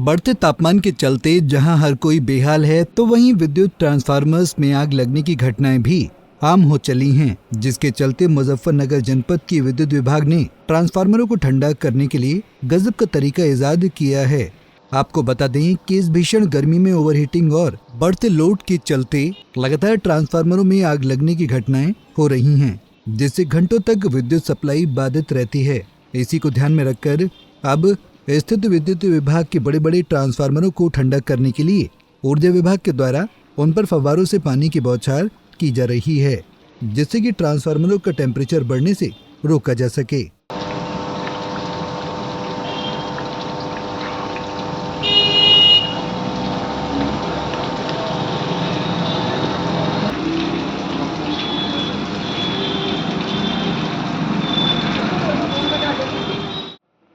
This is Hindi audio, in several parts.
बढ़ते तापमान के चलते जहां हर कोई बेहाल है, तो वहीं विद्युत ट्रांसफार्मर्स में आग लगने की घटनाएं भी आम हो चली हैं, जिसके चलते मुजफ्फरनगर जनपद की विद्युत विभाग ने ट्रांसफार्मरों को ठंडा करने के लिए गजब का तरीका इजाद किया है। आपको बता दें कि इस भीषण गर्मी में ओवरहीटिंग और बढ़ते लोड के चलते लगातार ट्रांसफार्मरों में आग लगने की घटनाएं हो रही हैं, जिससे घंटों तक विद्युत सप्लाई बाधित रहती है। इसी को ध्यान में रखकर अब स्थित विद्युत विभाग के बड़े बड़े ट्रांसफार्मरों को ठंडा करने के लिए ऊर्जा विभाग के द्वारा उन पर फव्वारों से पानी की बौछार की जा रही है, जिससे कि ट्रांसफार्मरों का टेम्परेचर बढ़ने से रोका जा सके।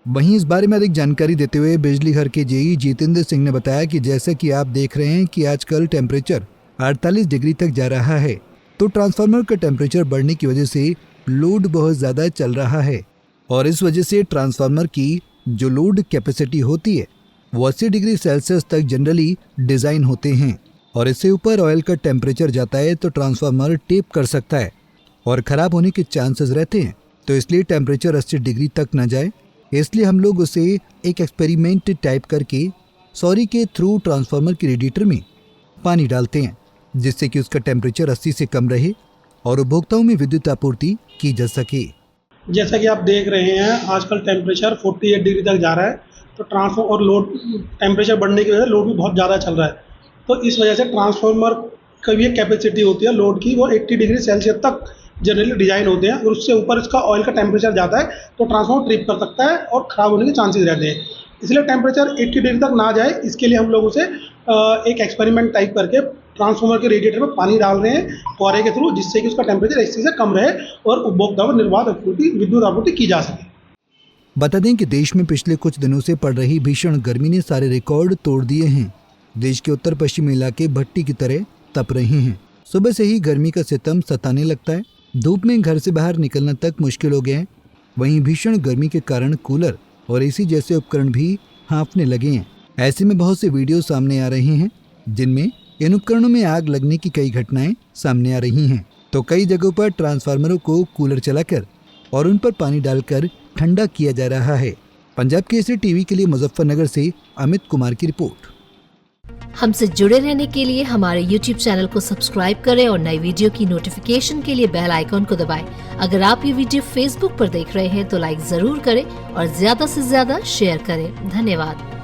वहीं इस बारे में अधिक जानकारी देते हुए बिजली घर के जेई जितेंद्र सिंह ने बताया कि जैसे कि आप देख रहे हैं कि आजकल टेम्परेचर 48 डिग्री तक जा रहा है, तो ट्रांसफार्मर का टेम्परेचर बढ़ने की वजह से लोड बहुत ज़्यादा चल रहा है और इस वजह से ट्रांसफार्मर की जो लोड कैपेसिटी होती है वो 80 डिग्री सेल्सियस तक जनरली डिज़ाइन होते हैं और इससे ऊपर ऑयल का टेम्परेचर जाता है तो ट्रांसफार्मर टेप कर सकता है और ख़राब होने के चांसेस रहते हैं। तो इसलिए टेम्परेचर 80 डिग्री तक न जाए, इसलिए हम लोग उसे एक एक्सपेरिमेंट टाइप करके सॉरी के थ्रू ट्रांसफार्मर के रेडिएटर में पानी डालते हैं, जिससे कि उसका टेम्परेचर 80 से कम रहे और उपभोक्ताओं में विद्युत आपूर्ति की जा सके। जैसा कि आप देख रहे हैं आजकल टेम्परेचर 48 डिग्री तक जा रहा है, तो ट्रांसफार्मर और लोड टेम्परेचर बढ़ने की वजह से लोड भी बहुत ज़्यादा चल रहा है। तो इस वजह से ट्रांसफार्मर की भी एक कैपेसिटी होती है लोड की, वो 80 डिग्री सेल्सियस तक जनरली डिज़ाइन होते हैं और उससे ऊपर इसका ऑयल का टेम्परेचर जाता है तो ट्रांसफार्मर ट्रिप कर सकता है और ख़राब होने के चांसेस रहते हैं। इसलिए टेम्परेचर 80 डिग्री तक ना जाए, इसके लिए हम लोग उसे एक एक्सपेरिमेंट टाइप करके ट्रांसफार्मर के रेडिएटर में पानी डाल रहे हैं फौरे के थ्रू, जिससे कि उसका टेम्परेचर 80 से कम रहे और उपभोक्ताओं को निर्बाध विद्युत आपूर्ति की जा सके। बता दें कि देश में पिछले कुछ दिनों से पड़ रही भीषण गर्मी ने सारे रिकॉर्ड तोड़ दिए हैं। देश के उत्तर पश्चिमी इलाके भट्टी की तरह तप रहे हैं। सुबह से ही गर्मी का सितम सताने लगता है, धूप में घर से बाहर निकलना तक मुश्किल हो गया है। वहीं भीषण गर्मी के कारण कूलर और एसी जैसे उपकरण भी हाँफने लगे हैं। ऐसे में बहुत से वीडियो सामने आ रहे हैं जिनमें इन उपकरणों में आग लगने की कई घटनाएं सामने आ रही हैं। तो कई जगहों पर ट्रांसफार्मरों को कूलर चलाकर और उन पर पानी डालकर ठंडा किया जा रहा है। पंजाब केसरी टीवी के लिए मुजफ्फरनगर से अमित कुमार की रिपोर्ट। हमसे जुड़े रहने के लिए हमारे YouTube चैनल को सब्सक्राइब करें और नई वीडियो की नोटिफिकेशन के लिए बेल आइकॉन को दबाएं। अगर आप ये वीडियो Facebook पर देख रहे हैं तो लाइक जरूर करें और ज्यादा से ज्यादा शेयर करें। धन्यवाद।